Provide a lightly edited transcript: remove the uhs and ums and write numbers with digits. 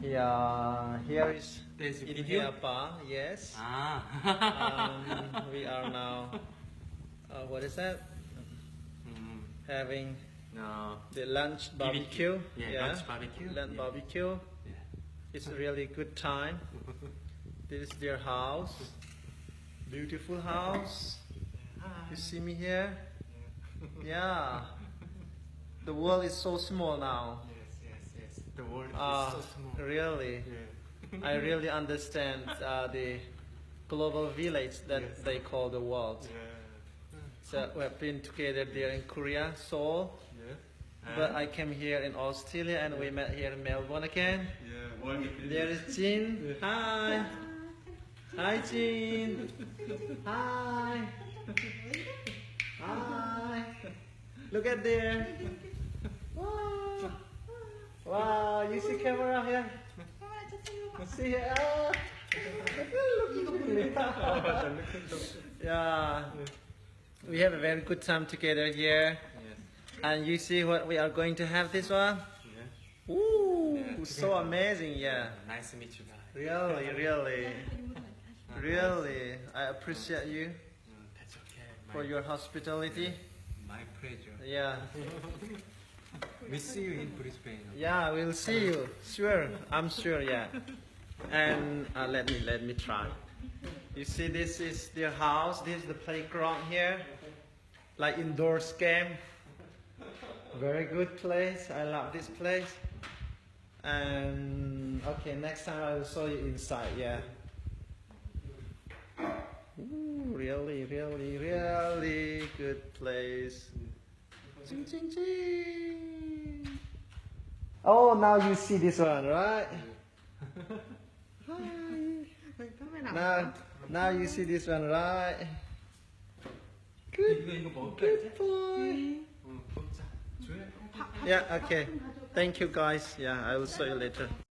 Yeah, here is There's a India video? bar, yes. Ah. We are now, what is that? Having No. the lunch BBQ. barbecue. Yeah, lunch barbecue. Lunch Yeah. barbecue. Yeah. It's a really good time. This is their house. Beautiful house. You see me here? Yeah. The world is so small now. Yes. The world is so small. Really? Yeah. I really understand the global village that Yes. they call the world. Yeah. So we have been together there in Korea, Seoul. Yeah. But I came here in Australia and we met here in Melbourne again. Yeah. There is Jin. Hi. Hi, Jin. Hi. Hi. Look at there. Wow. Wow. You see camera here? See here. Oh. Yeah. We have a very good time together here. Yes. And you see what we are going to have this one? Yeah. Ooh, Yeah. so amazing, yeah. Nice to meet you guys. Really, I appreciate you That's okay. for your hospitality. My pleasure. Yeah, We see you in Brisbane. yeah, we'll see you. Sure, I'm sure, yeah. And let me try. You see, this is their house. This is the playground here, like indoors game. Very good place. I love this place. And okay, next time I will show you inside. Yeah. Ooh, really good place. Ching, ching, ching. Oh, now you see this one, right? Hi. Now you see this one, right? Good boy. Yeah, okay. Thank you guys. Yeah, I will show you later.